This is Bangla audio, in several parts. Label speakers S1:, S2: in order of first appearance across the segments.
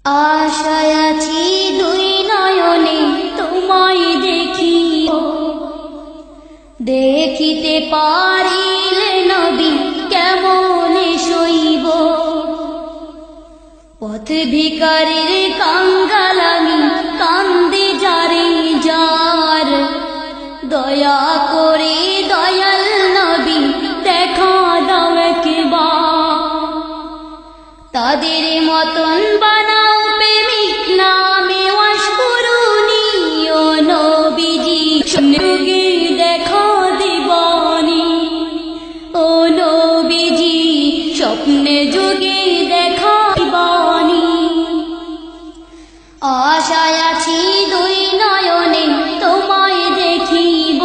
S1: আশায় আছি দুই নয়নে তোমায় দেখিব, দেখিতে পারিলে নবী কেমনে সইব। পথ ভিখারির কাঙ্গাল আমি, কান্দে যারে যার, দয়া করে দয়াল নবী দেখা দাও একবার। তাদের মতন বানাও প্রেমিক নামে ওয়াশ করুনি, ও নবীজি স্বপ্নে দেখা দিবানি, ও নবীজি স্বপ্নে যুগে দেখা দিবানি। আশায় আছি দুই নয়নে তোমায় দেখিব,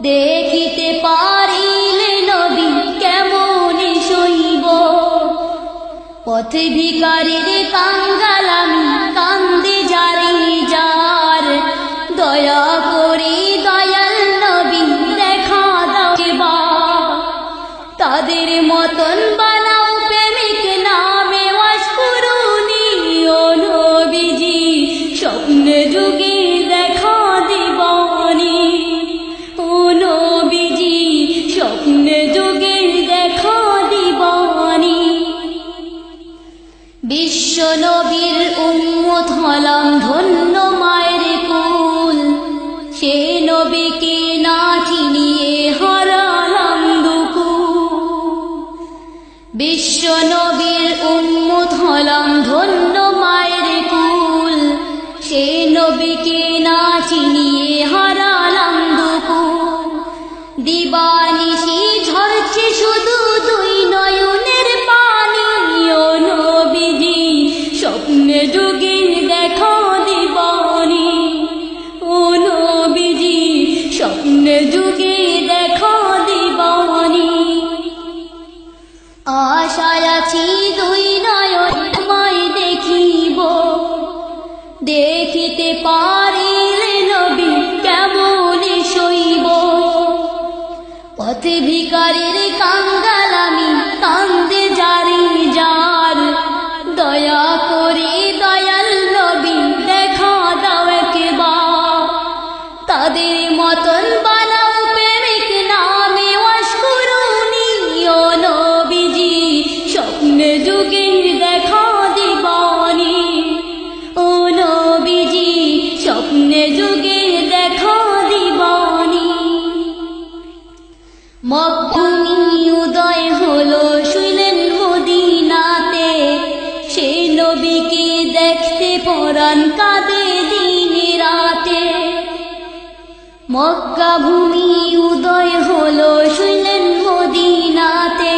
S1: দেখিতে পারিলে নবী কেমনে সইব। পথ ভিখারির কাঙ্গাল আমি, কান্দে যারে যার, দয়া করে দয়াল নবী দেখা দাও একবার। তাদের মতন বানাও প্রেমিক নামে ওয়াশ করুনি, ও নবীজি স্বপ্নে যুগে দেখা দিবানি, ও নবীজি স্বপ্নে যুগে দেখা দিবানি। বিশ্ব নবীর উম্মত হলাম ধন্য মায়ের কুল, সে নবীকে না চিনিয়ে হারালাম দুকুল। বিশ্ব নবীর উম্মত হলাম ধন্য মায়ের কুল, সে নবীকে না চিনিয়ে হারালাম দুকুল। দিবানিশি ঝরছে শুধু দুই নয়নের পানি, ও নবীজি স্বপ্নে যুগে দেখা দিবানি, ও নবীজি স্বপ্নে যুগে দেখা দিবানি। আশায় আছি দুই নয়ন তোমায় দেখিব, দেখিতে পারিলে নবী কেমনে সইব। পথ ভিখারির কাঙ্গাল আমি, কান্দে যারে যার, দয়া করে দয়াল নবী দেখা দাও একবার। তাদের মতন বানাও প্রেমিক নামে ওয়াশ করুনি, ও নবীজি স্বপ্নে যুগে দেখা দিবানি, ও নবীজি স্বপ্নে যুগে দেখা দিবানি। মক্কায় উদয় হলো শুইলেন মদিনাতে, সে নবীকে দেখতে পরাণ কাঁদে দিন রাতে। মক্কা ভূমি উদয় হলো শুইলেন মদিনাতে,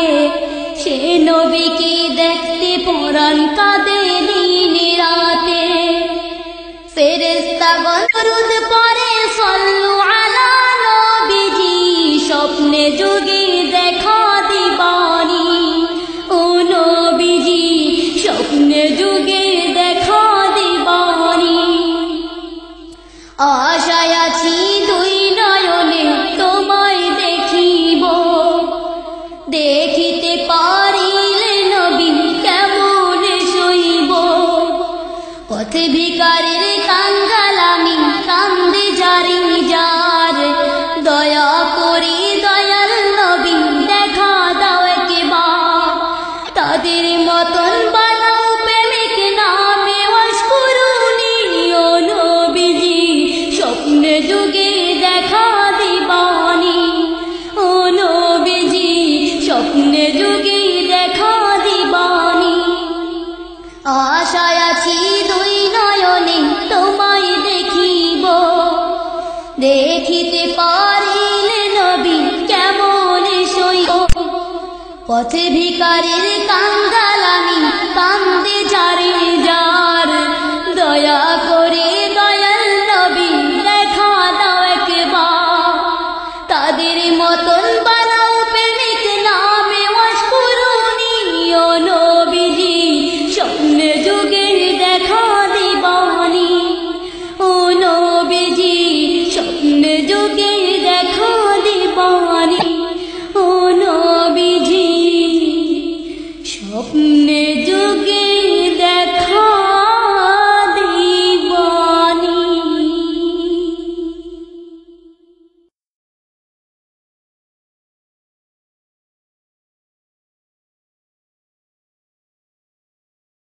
S1: সে নবীকে দেখতে পরাণ কাঁদে দিন রাতে। ফেরেশতাগণ দরুদ পড়ে সাল্লু আলা নবীজি, স্বপ্নে যুগে দেখা দিবানি, ও নবীজি স্বপ্নে যুগে দেখা দিবানি। আশায় আছি দুই নয়নে তোমায় দেখিব, দেখিতে পারিলে নবী কেমনে সইব। পথ ভিখারির কাঙ্গাল আমি, কান্দে যারে যার, দয়া করে দয়াল নবী দেখা দাও একবার। তাদের মতন বানাও প্রেমিক নামে ওয়াশ করুনি, ও নবীজি স্বপ্নে যুগে দেখা দিবানি, ও নবীজি স্বপ্নে যুগে দেখা দিবানি। আশায় আছি দুই নয়নে তোমায় দেখিব, দেখিতে পারিলে নবী কেমনে সইব। পথ ভিখারির কাঙ্গাল